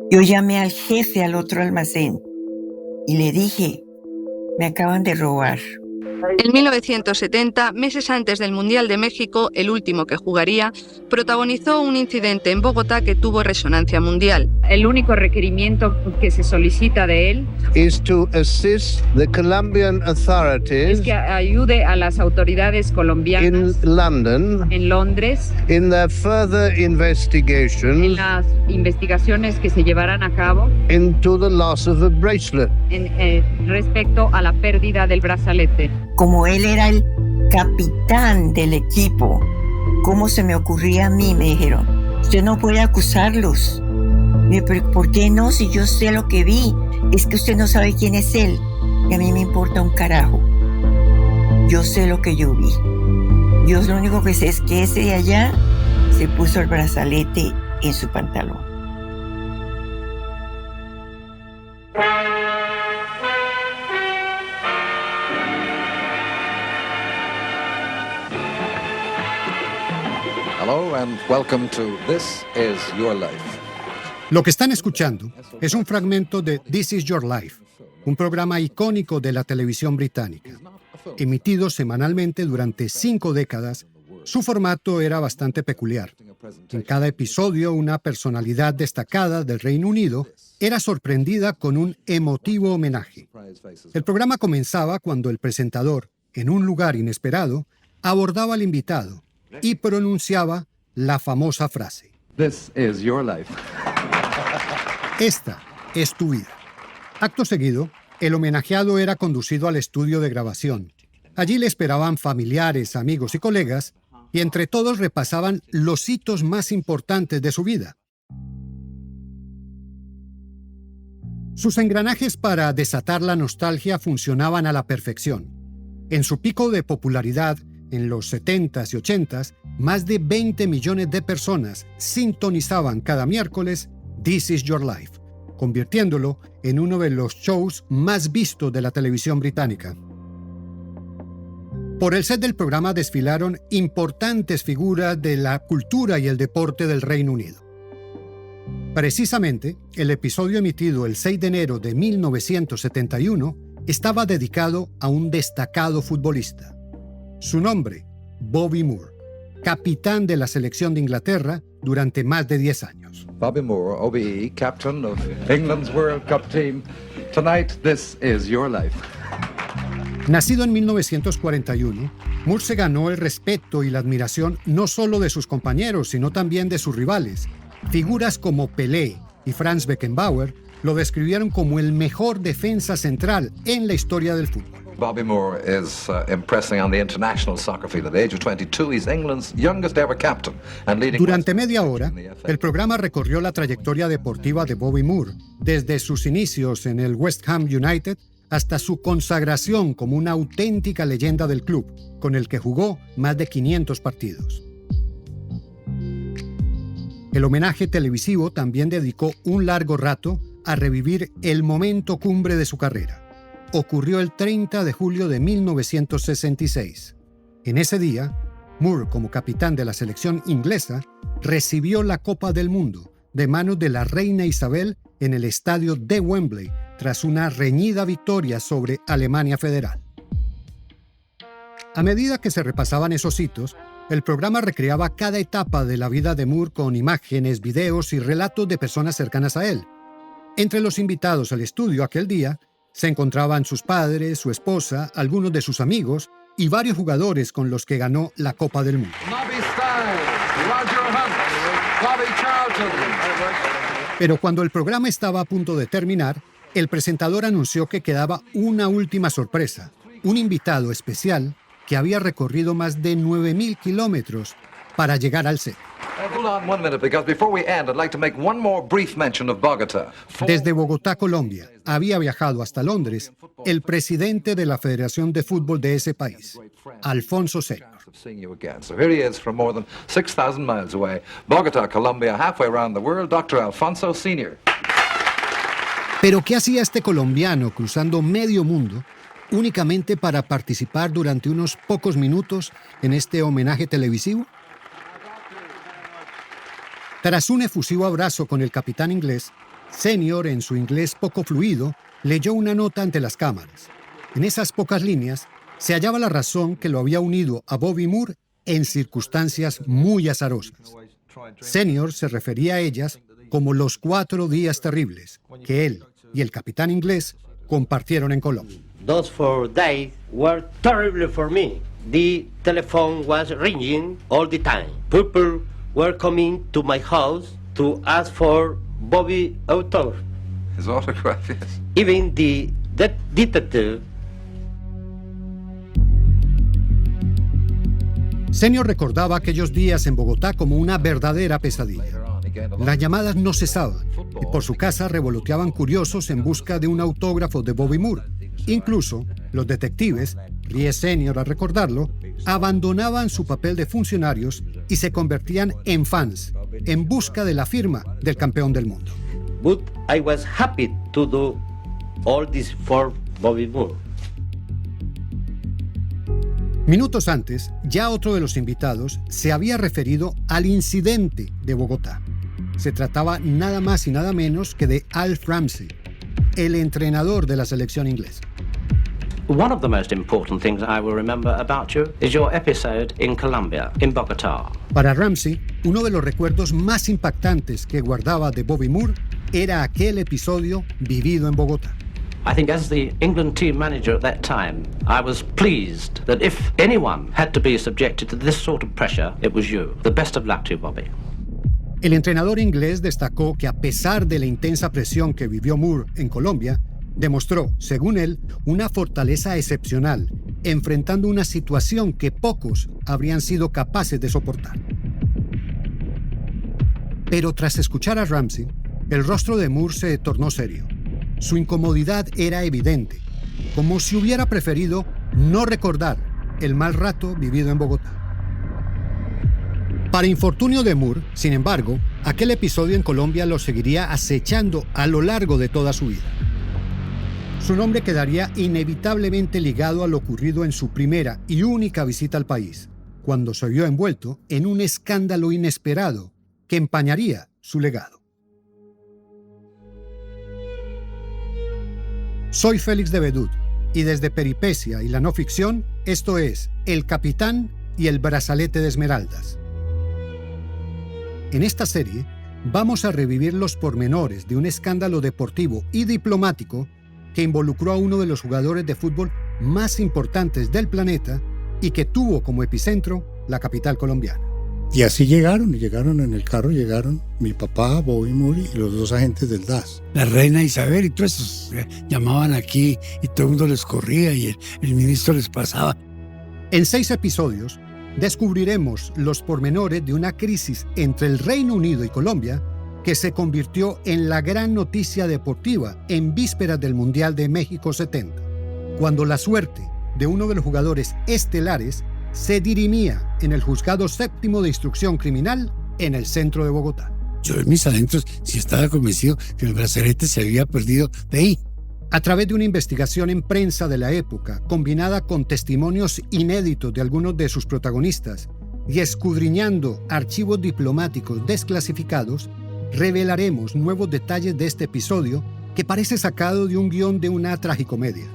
Yo llamé al jefe al otro almacén y le dije, me acaban de robar. En 1970, meses antes del Mundial de México, el último que jugaría, protagonizó un incidente en Bogotá que tuvo resonancia mundial. El único requerimiento que se solicita de él is to assist the Colombian authorities es que ayude a las autoridades in colombianas London en Londres in their further en investigations las investigaciones que se llevarán a cabo into the loss of the bracelet. respecto a la pérdida del brazalete. Como él era el capitán del equipo, ¿cómo se me ocurría a mí? Me dijeron, usted no puede acusarlos. Pero ¿por qué no? Si yo sé lo que vi, es que usted no sabe quién es él. Y a mí me importa un carajo. Yo sé lo que yo vi. Yo lo único que sé es que ese de allá se puso el brazalete en su pantalón. Hello and welcome to This Is Your Life. Lo que están escuchando es un fragmento de This Is Your Life, un programa icónico de la televisión británica. Emitido semanalmente durante 5 décadas, su formato era bastante peculiar. En cada episodio, una personalidad destacada del Reino Unido era sorprendida con un emotivo homenaje. El programa comenzaba cuando el presentador, en un lugar inesperado, abordaba al invitado y pronunciaba la famosa frase: This is your life. Esta es tu vida. Acto seguido, el homenajeado era conducido al estudio de grabación. Allí le esperaban familiares, amigos y colegas, y entre todos repasaban los hitos más importantes de su vida. Sus engranajes para desatar la nostalgia funcionaban a la perfección. En su pico de popularidad, en los 70s y 80s, más de 20 millones de personas sintonizaban cada miércoles This Is Your Life, convirtiéndolo en uno de los shows más vistos de la televisión británica. Por el set del programa desfilaron importantes figuras de la cultura y el deporte del Reino Unido. Precisamente, el episodio emitido el 6 de enero de 1971 estaba dedicado a un destacado futbolista. Su nombre, Bobby Moore, capitán de la selección de Inglaterra durante más de 10 años. Bobby Moore, OBE, captain of England's World Cup team. Tonight, this is your life. Nacido en 1941, Moore se ganó el respeto y la admiración no solo de sus compañeros, sino también de sus rivales. Figuras como Pelé y Franz Beckenbauer lo describieron como el mejor defensa central en la historia del fútbol. Bobby Moore is impressing on the international soccer field. At the age of 22, he's England's youngest ever captain and leading. Durante media hora, el programa recorrió la trayectoria deportiva de Bobby Moore, desde sus inicios en el West Ham United hasta su consagración como una auténtica leyenda del club, con el que jugó más de 500 partidos. El homenaje televisivo también dedicó un largo rato a revivir el momento cumbre de su carrera. Ocurrió el 30 de julio de 1966. En ese día, Moore, como capitán de la selección inglesa, recibió la Copa del Mundo de manos de la reina Isabel en el estadio de Wembley, tras una reñida victoria sobre Alemania Federal. A medida que se repasaban esos hitos, el programa recreaba cada etapa de la vida de Moore con imágenes, videos y relatos de personas cercanas a él. Entre los invitados al estudio aquel día se encontraban sus padres, su esposa, algunos de sus amigos y varios jugadores con los que ganó la Copa del Mundo. Pero cuando el programa estaba a punto de terminar, el presentador anunció que quedaba una última sorpresa, un invitado especial que había recorrido más de 9.000 kilómetros para llegar al set. Desde Bogotá, Colombia, había viajado hasta Londres el presidente de la Federación de Fútbol de ese país, Alfonso Senior. Pero ¿qué hacía este colombiano cruzando medio mundo únicamente para participar durante unos pocos minutos en este homenaje televisivo? Tras un efusivo abrazo con el capitán inglés, Senior, en su inglés poco fluido, leyó una nota ante las cámaras. En esas pocas líneas se hallaba la razón que lo había unido a Bobby Moore en circunstancias muy azarosas. Senior se refería a ellas como los 4 días terribles que él y el capitán inglés compartieron en Colombia. Those 4 days were terrible for me. The telephone was ringing all the time. People were coming to my house to ask for Bobby author. His autograph, yes. Even the detective. Senior recordaba aquellos días en Bogotá como una verdadera pesadilla. Las llamadas no cesaban y por su casa revoloteaban curiosos en busca de un autógrafo de Bobby Moore. Incluso los detectives, ríe Senior al recordarlo, abandonaban su papel de funcionarios y se convertían en fans, en busca de la firma del campeón del mundo. But I was happy to do all this for Bobby Moore. Minutos antes, ya otro de los invitados se había referido al incidente de Bogotá. Se trataba nada más y nada menos que de Alf Ramsey, el entrenador de la selección inglesa. One of the most important things I will remember about you is your episode in Colombia, in Bogotá. Para Ramsey, uno de los recuerdos más impactantes que guardaba de Bobby Moore era aquel episodio vivido en Bogotá. I think as the England team manager at that time, I was pleased that if anyone had to be subjected to this sort of pressure, it was you. The best of luck to you, Bobby. El entrenador inglés destacó que a pesar de la intensa presión que vivió Moore en Colombia, demostró, según él, una fortaleza excepcional, enfrentando una situación que pocos habrían sido capaces de soportar. Pero tras escuchar a Ramsey, el rostro de Moore se tornó serio. Su incomodidad era evidente, como si hubiera preferido no recordar el mal rato vivido en Bogotá. Para infortunio de Moore, sin embargo, aquel episodio en Colombia lo seguiría acechando a lo largo de toda su vida. Su nombre quedaría inevitablemente ligado a lo ocurrido en su primera y única visita al país, cuando se vio envuelto en un escándalo inesperado que empañaría su legado. Soy Félix de Bedut y desde Peripecia y la no ficción, esto es El Capitán y el Brazalete de Esmeraldas. En esta serie vamos a revivir los pormenores de un escándalo deportivo y diplomático que involucró a uno de los jugadores de fútbol más importantes del planeta y que tuvo como epicentro la capital colombiana. Y así llegaron en el carro, mi papá, Bobby Moore y los 2 agentes del DAS. La reina Isabel y todos esos llamaban aquí y todo el mundo les corría y el ministro les pasaba. En 6 episodios descubriremos los pormenores de una crisis entre el Reino Unido y Colombia que se convirtió en la gran noticia deportiva en vísperas del Mundial de México 70, cuando la suerte de uno de los jugadores estelares se dirimía en el Juzgado Séptimo de Instrucción Criminal en el centro de Bogotá. Yo en mis adentros sí estaba convencido que el brazalete se había perdido de ahí. A través de una investigación en prensa de la época, combinada con testimonios inéditos de algunos de sus protagonistas y escudriñando archivos diplomáticos desclasificados, revelaremos nuevos detalles de este episodio que parece sacado de un guión de una tragicomedia,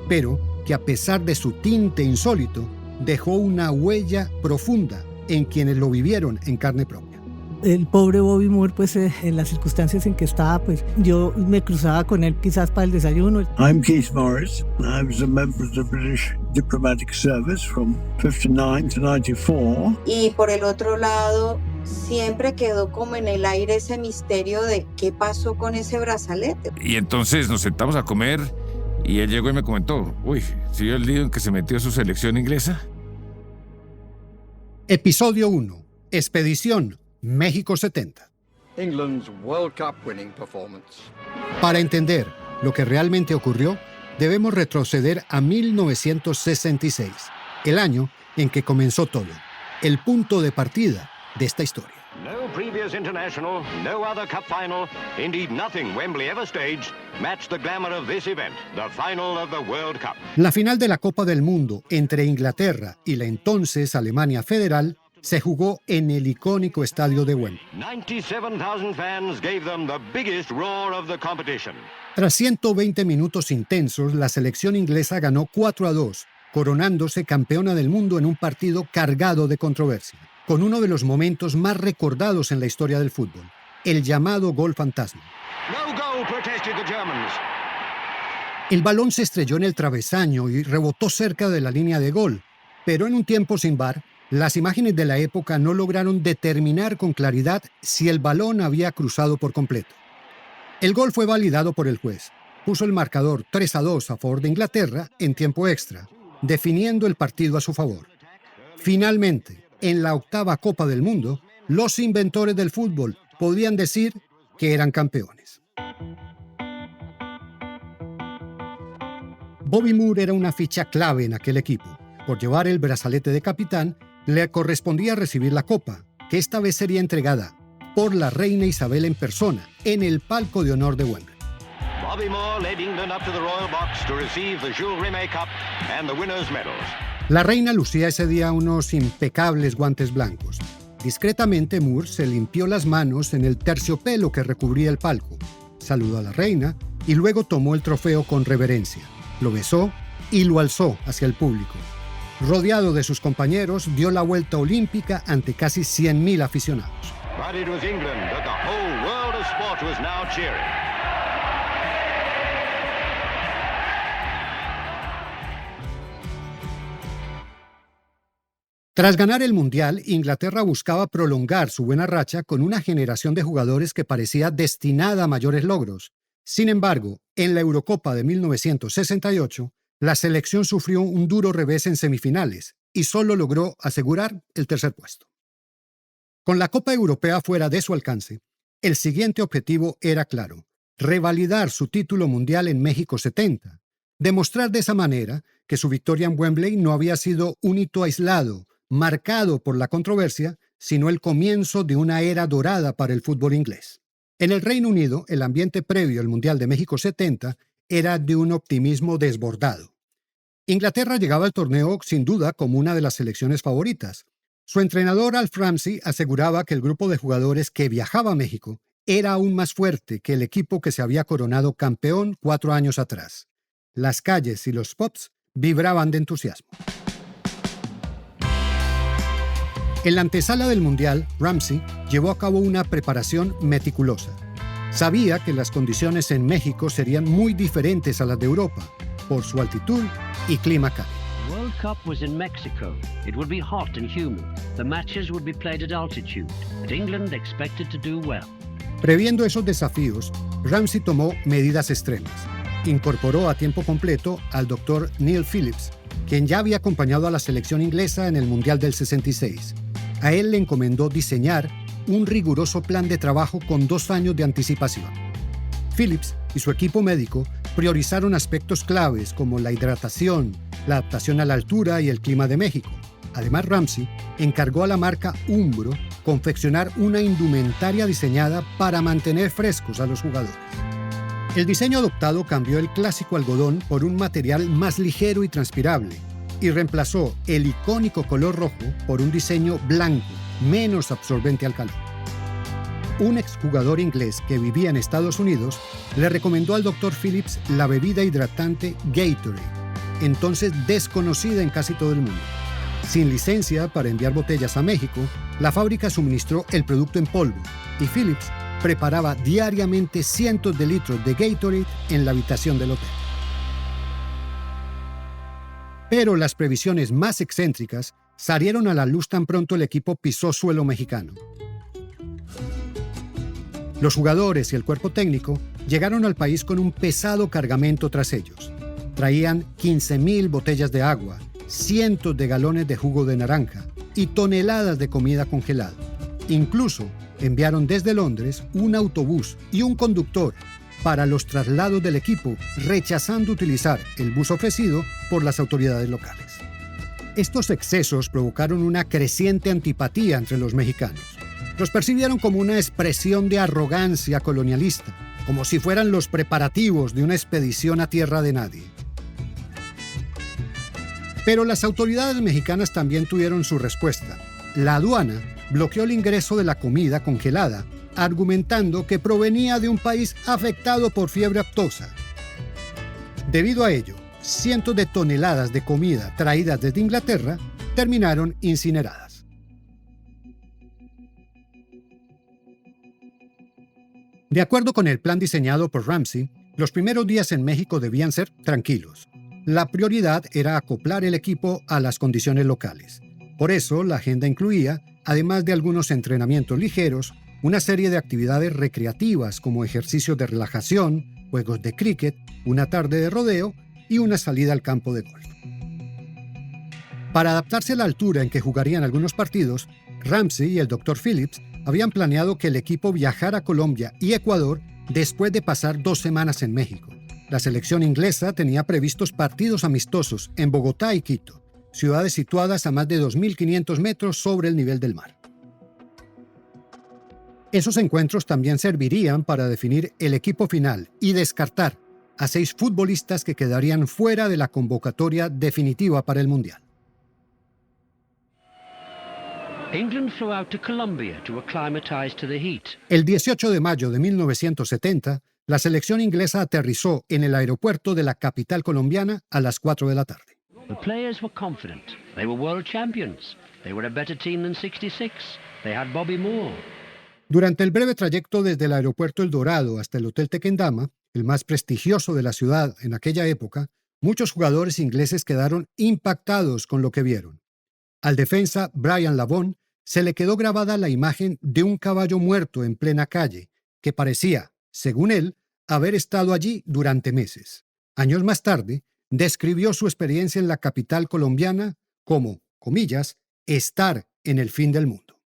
pero que a pesar de su tinte insólito, dejó una huella profunda en quienes lo vivieron en carne propia. El pobre Bobby Moore, pues en las circunstancias en que estaba, pues yo me cruzaba con él quizás para el desayuno. I'm Keith Morris. I was a member of the British Diplomatic Service from 59 to 94. Y por el otro lado, siempre quedó como en el aire ese misterio de qué pasó con ese brazalete. Y entonces nos sentamos a comer y él llegó y me comentó, ¿sí vio el lío en que se metió su selección inglesa? Episodio 1. Expedición México 70. England's World Cup winning performance. Para entender lo que realmente ocurrió, debemos retroceder a 1966, el año en que comenzó todo, el punto de partida de esta historia. No previous international, no other cup final, indeed nothing Wembley ever staged, matched the glamour of this event, the final of the World Cup. La final de la Copa del Mundo entre Inglaterra y la entonces Alemania Federal se jugó en el icónico estadio de Wembley. 97,000 fans gave them the biggest roar of the competition. Tras 120 minutos intensos, la selección inglesa ganó 4-2, coronándose campeona del mundo en un partido cargado de controversia, con uno de los momentos más recordados en la historia del fútbol, el llamado gol fantasma. No goal, protested the Germans. El balón se estrelló en el travesaño y rebotó cerca de la línea de gol, pero en un tiempo sin VAR, las imágenes de la época no lograron determinar con claridad si el balón había cruzado por completo. El gol fue validado por el juez. Puso el marcador 3-2 a favor de Inglaterra en tiempo extra, definiendo el partido a su favor. Finalmente, en la 8ª Copa del Mundo, los inventores del fútbol podían decir que eran campeones. Bobby Moore era una ficha clave en aquel equipo. Por llevar el brazalete de capitán, le correspondía recibir la copa, que esta vez sería entregada por la reina Isabel en persona, en el palco de honor de Wembley. Bobby Moore led England up to the Royal Box to receive the Jules Rimet Cup and the winners' medals. La reina lucía ese día unos impecables guantes blancos. Discretamente, Moore se limpió las manos en el terciopelo que recubría el palco, saludó a la reina y luego tomó el trofeo con reverencia. Lo besó y lo alzó hacia el público. Rodeado de sus compañeros, dio la vuelta olímpica ante casi 100,000 aficionados. But it was England that the whole world of sport was now cheering. Tras ganar el Mundial, Inglaterra buscaba prolongar su buena racha con una generación de jugadores que parecía destinada a mayores logros. Sin embargo, en la Eurocopa de 1968, la selección sufrió un duro revés en semifinales y solo logró asegurar el tercer puesto. Con la Copa Europea fuera de su alcance, el siguiente objetivo era claro: revalidar su título mundial en México 70, demostrar de esa manera que su victoria en Wembley no había sido un hito aislado, marcado por la controversia, sino el comienzo de una era dorada para el fútbol inglés. En el Reino Unido, el ambiente previo al Mundial de México 70 era de un optimismo desbordado. Inglaterra llegaba al torneo sin duda como una de las selecciones favoritas. Su entrenador Alf Ramsey aseguraba que el grupo de jugadores que viajaba a México era aún más fuerte que el equipo que se había coronado campeón 4 años atrás. Las calles y los pubs vibraban de entusiasmo. En la antesala del Mundial, Ramsey llevó a cabo una preparación meticulosa. Sabía que las condiciones en México serían muy diferentes a las de Europa, por su altitud y clima cálido. The World Cup was in Mexico. It would be hot and humid. The matches would be played at altitude, but England expected to do well. Previendo esos desafíos, Ramsey tomó medidas extremas. Incorporó a tiempo completo al doctor Neil Phillips, quien ya había acompañado a la selección inglesa en el Mundial del 66. A él le encomendó diseñar un riguroso plan de trabajo con 2 años de anticipación. Phillips y su equipo médico priorizaron aspectos claves como la hidratación, la adaptación a la altura y el clima de México. Además, Ramsey encargó a la marca Umbro confeccionar una indumentaria diseñada para mantener frescos a los jugadores. El diseño adoptado cambió el clásico algodón por un material más ligero y transpirable y reemplazó el icónico color rojo por un diseño blanco, menos absorbente al calor. Un exjugador inglés que vivía en Estados Unidos le recomendó al Dr. Phillips la bebida hidratante Gatorade, entonces desconocida en casi todo el mundo. Sin licencia para enviar botellas a México, la fábrica suministró el producto en polvo y Phillips preparaba diariamente cientos de litros de Gatorade en la habitación del hotel. Pero las previsiones más excéntricas salieron a la luz tan pronto el equipo pisó suelo mexicano. Los jugadores y el cuerpo técnico llegaron al país con un pesado cargamento tras ellos. Traían 15,000 botellas de agua, cientos de galones de jugo de naranja y toneladas de comida congelada. Incluso enviaron desde Londres un autobús y un conductor para los traslados del equipo, rechazando utilizar el bus ofrecido por las autoridades locales. Estos excesos provocaron una creciente antipatía entre los mexicanos. Los percibieron como una expresión de arrogancia colonialista, como si fueran los preparativos de una expedición a tierra de nadie. Pero las autoridades mexicanas también tuvieron su respuesta. la aduana bloqueó el ingreso de la comida congelada, argumentando que provenía de un país afectado por fiebre aftosa. Debido a ello, cientos de toneladas de comida traídas desde Inglaterra terminaron incineradas. De acuerdo con el plan diseñado por Ramsey, los primeros días en México debían ser tranquilos. La prioridad era acoplar el equipo a las condiciones locales. Por eso, la agenda incluía, además de algunos entrenamientos ligeros, una serie de actividades recreativas como ejercicios de relajación, juegos de cricket, una tarde de rodeo y una salida al campo de golf. Para adaptarse a la altura en que jugarían algunos partidos, Ramsey y el Dr. Phillips habían planeado que el equipo viajara a Colombia y Ecuador después de pasar 2 semanas en México. La selección inglesa tenía previstos partidos amistosos en Bogotá y Quito, ciudades situadas a más de 2.500 metros sobre el nivel del mar. Esos encuentros también servirían para definir el equipo final y descartar a 6 futbolistas que quedarían fuera de la convocatoria definitiva para el Mundial. England flew out to Colombia to acclimatize to the heat. El 18 de mayo de 1970, la selección inglesa aterrizó en el aeropuerto de la capital colombiana a las 4 de la tarde. The players were confident. They were world champions. They were a better team than 66. They had Bobby Moore. Durante el breve trayecto desde el aeropuerto El Dorado hasta el Hotel Tequendama, el más prestigioso de la ciudad en aquella época, muchos jugadores ingleses quedaron impactados con lo que vieron. Al defensa Brian Lavon se le quedó grabada la imagen de un caballo muerto en plena calle, que parecía, según él, haber estado allí durante meses. Años más tarde, describió su experiencia en la capital colombiana como, comillas, estar en el fin del mundo.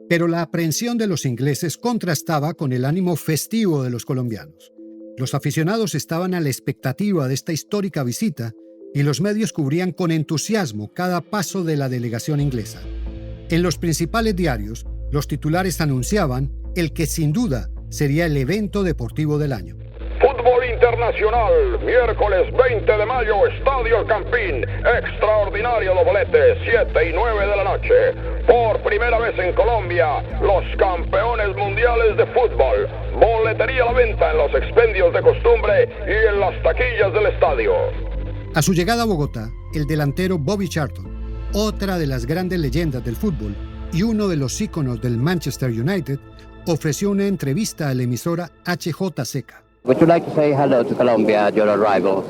Pero la aprehensión de los ingleses contrastaba con el ánimo festivo de los colombianos. Los aficionados estaban a la expectativa de esta histórica visita y los medios cubrían con entusiasmo cada paso de la delegación inglesa. En los principales diarios, los titulares anunciaban el que sin duda sería el evento deportivo del año. Fútbol internacional, miércoles 20 de mayo, Estadio El Campín, extraordinario doblete, 7 y 9 de la noche. Por primera vez en Colombia, los campeones mundiales de fútbol. Boletería a la venta en los expendios de costumbre y en las taquillas del estadio. A su llegada a Bogotá, el delantero Bobby Charlton, otra de las grandes leyendas del fútbol y uno de los íconos del Manchester United, ofreció una entrevista a la emisora HJCK. Would you like to say hello to Colombia at your arrival?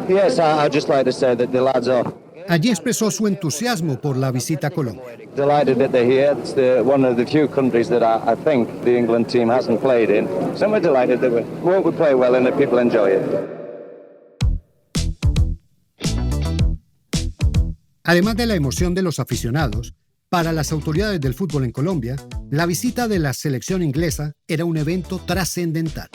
Yes, I'd just like to say that the lads are. Allí expresó su entusiasmo por la visita a Colombia. Delighted that they're here. It's one of the few countries that I think the England team hasn't played in. So we're delighted that we play well and that people enjoy it. Además de la emoción de los aficionados, para las autoridades del fútbol en Colombia, la visita de la selección inglesa era un evento trascendental.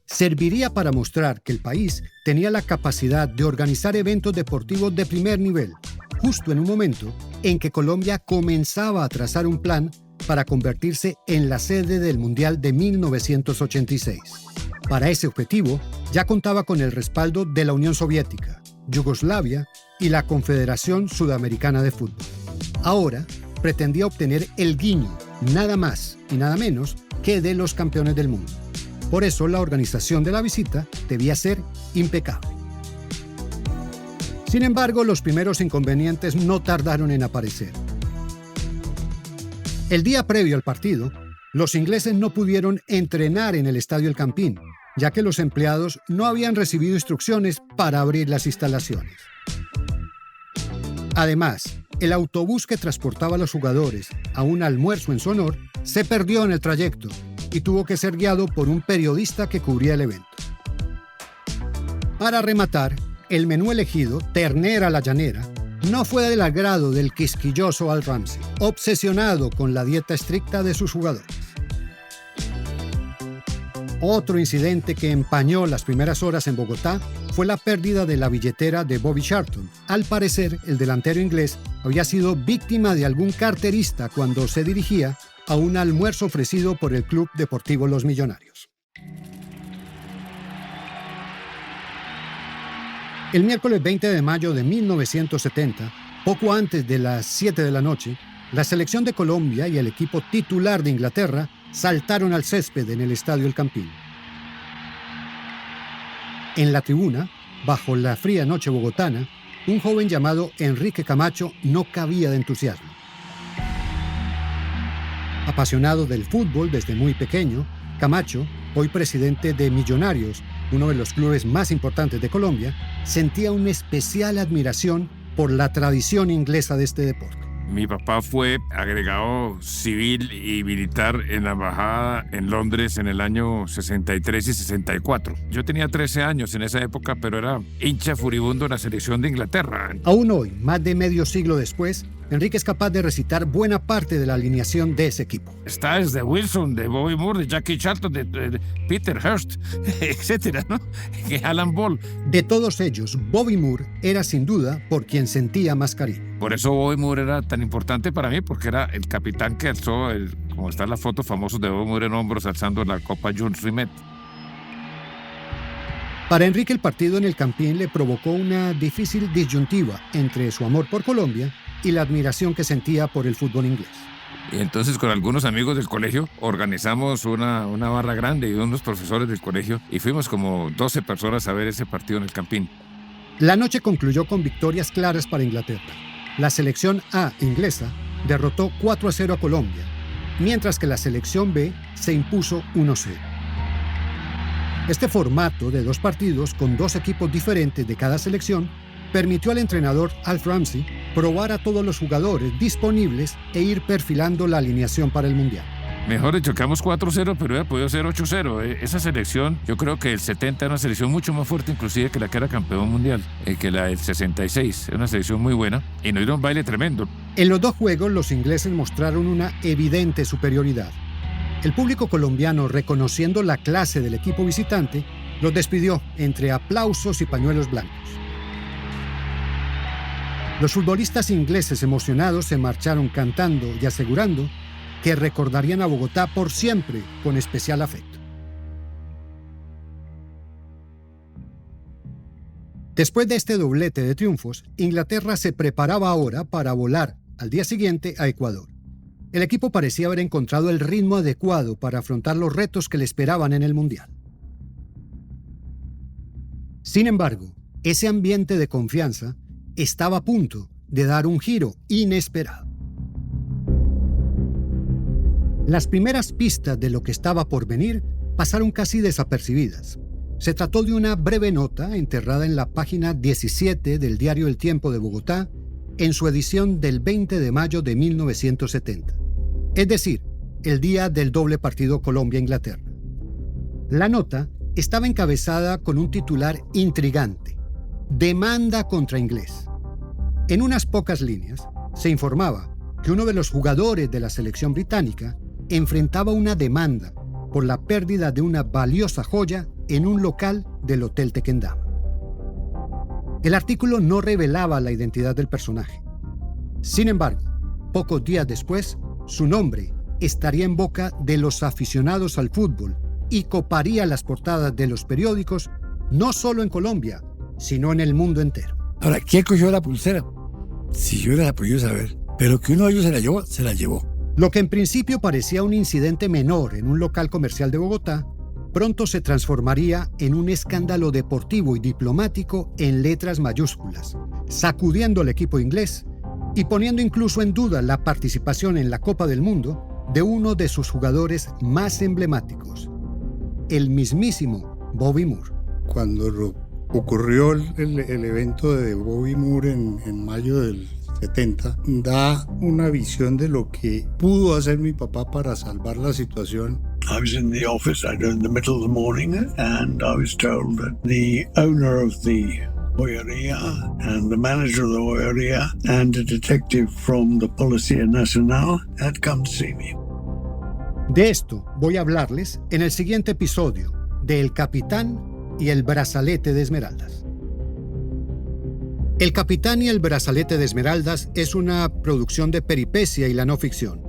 Serviría para mostrar que el país tenía la capacidad de organizar eventos deportivos de primer nivel, justo en un momento en que Colombia comenzaba a trazar un plan para convertirse en la sede del Mundial de 1986. Para ese objetivo, ya contaba con el respaldo de la Unión Soviética, Yugoslavia y la Confederación Sudamericana de Fútbol. Ahora pretendía obtener el guiño, nada más y nada menos que de los campeones del mundo. Por eso la organización de la visita debía ser impecable. Sin embargo, los primeros inconvenientes no tardaron en aparecer. El día previo al partido, los ingleses no pudieron entrenar en el Estadio El Campín, ya que los empleados no habían recibido instrucciones para abrir las instalaciones. Además, el autobús que transportaba a los jugadores a un almuerzo en su honor se perdió en el trayecto y tuvo que ser guiado por un periodista que cubría el evento. Para rematar, el menú elegido, ternera a la llanera, no fue del agrado del quisquilloso Al Ramsey, obsesionado con la dieta estricta de sus jugadores. Otro incidente que empañó las primeras horas en Bogotá fue la pérdida de la billetera de Bobby Charlton. Al parecer, el delantero inglés había sido víctima de algún carterista cuando se dirigía a un almuerzo ofrecido por el Club Deportivo Los Millonarios. El miércoles 20 de mayo de 1970, Poco antes de las 7 de la noche, la selección de Colombia y el equipo titular de Inglaterra saltaron al césped en el Estadio El Campín. En la tribuna, bajo la fría noche bogotana, un joven llamado Enrique Camacho no cabía de entusiasmo. Apasionado del fútbol desde muy pequeño, Camacho, hoy presidente de Millonarios, uno de los clubes más importantes de Colombia, sentía una especial admiración por la tradición inglesa de este deporte. Mi papá fue agregado civil y militar en la embajada en Londres en el año 63 y 64. Yo tenía 13 años en esa época, pero era hincha furibundo de la selección de Inglaterra. Aún hoy, más de medio siglo después, Enrique es capaz de recitar buena parte de la alineación de ese equipo. Está desde Wilson, de Bobby Moore, de Jackie Charlton, de Peter Hurst, etcétera, ¿no? Alan Ball. De todos ellos, Bobby Moore era sin duda por quien sentía más cariño. Por eso Bobby Moore era tan importante para mí, porque era el capitán que alzó, como está en la foto famosa de Bobby Moore en hombros alzando la Copa Jules Rimet. Para Enrique, el partido en el Campín le provocó una difícil disyuntiva entre su amor por Colombia y la admiración que sentía por el fútbol inglés. Y entonces con algunos amigos del colegio organizamos una barra grande y unos profesores del colegio y fuimos como 12 personas a ver ese partido en el Campín. La noche concluyó con victorias claras para Inglaterra. La selección A inglesa derrotó 4-0 a Colombia, mientras que la selección B se impuso 1-0. Este formato de 2 partidos con 2 equipos diferentes de cada selección permitió al entrenador Alf Ramsey probar a todos los jugadores disponibles e ir perfilando la alineación para el Mundial. Mejor dicho, quedamos 4-0, pero hubiera podido ser 8-0. Esa selección, yo creo que el 70 era una selección mucho más fuerte inclusive que la que era campeón mundial, que la del 66. Era una selección muy buena y nos dieron un baile tremendo. En los 2 juegos, los ingleses mostraron una evidente superioridad. El público colombiano, reconociendo la clase del equipo visitante, los despidió entre aplausos y pañuelos blancos. Los futbolistas ingleses emocionados se marcharon cantando y asegurando que recordarían a Bogotá por siempre con especial afecto. Después de este doblete de triunfos, Inglaterra se preparaba ahora para volar al día siguiente a Ecuador. El equipo parecía haber encontrado el ritmo adecuado para afrontar los retos que le esperaban en el Mundial. Sin embargo, ese ambiente de confianza estaba a punto de dar un giro inesperado. Las primeras pistas de lo que estaba por venir pasaron casi desapercibidas. Se trató de una breve nota enterrada en la página 17 del diario El Tiempo de Bogotá en su edición del 20 de mayo de 1970. Es decir, el día del doble partido Colombia-Inglaterra. La nota estaba encabezada con un titular intrigante: Demanda contra inglés. En unas pocas líneas se informaba que uno de los jugadores de la selección británica enfrentaba una demanda por la pérdida de una valiosa joya en un local del Hotel Tequendama. El artículo no revelaba la identidad del personaje. Sin embargo, pocos días después, su nombre estaría en boca de los aficionados al fútbol y coparía las portadas de los periódicos, no solo en Colombia, sino en el mundo entero. Ahora, ¿quién cogió la pulsera? Si yo hubiera podido saber, pero que uno de ellos se la llevó. Lo que en principio parecía un incidente menor en un local comercial de Bogotá, pronto se transformaría en un escándalo deportivo y diplomático en letras mayúsculas, sacudiendo al equipo inglés y poniendo incluso en duda la participación en la Copa del Mundo de uno de sus jugadores más emblemáticos, el mismísimo Bobby Moore. Cuando ocurrió el evento de Bobby Moore en mayo del 70, da una visión de lo que pudo hacer mi papá para salvar la situación. I was in the office in the middle of the morning and I was told that the owner of the Joyería and the manager of the Joyería and a detective from the Policía Nacional had come to see me. De esto voy a hablarles en el siguiente episodio de El Capitán y el Brazalete de Esmeraldas. El Capitán y el Brazalete de Esmeraldas es una producción de Peripecia y la no ficción.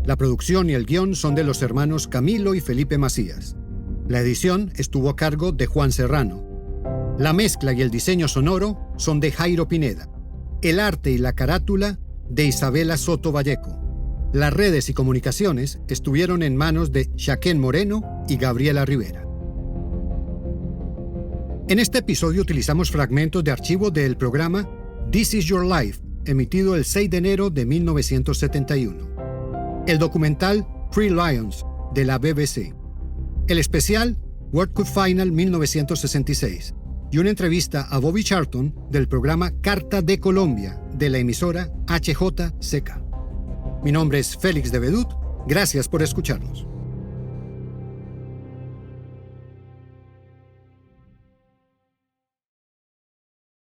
La producción y el guión son de los hermanos Camilo y Felipe Macías. La edición estuvo a cargo de Juan Serrano. La mezcla y el diseño sonoro son de Jairo Pineda. el arte y la carátula de Isabela Soto Valleco. Las redes y comunicaciones estuvieron en manos de Shaquén Moreno y Gabriela Rivera. En este episodio utilizamos fragmentos de archivo del programa This Is Your Life, emitido el 6 de enero de 1971. El documental Three Lions, de la BBC. El especial World Cup Final 1966. Y una entrevista a Bobby Charlton del programa Carta de Colombia, de la emisora HJCK. Mi nombre es Félix de Vedut. Gracias por escucharnos.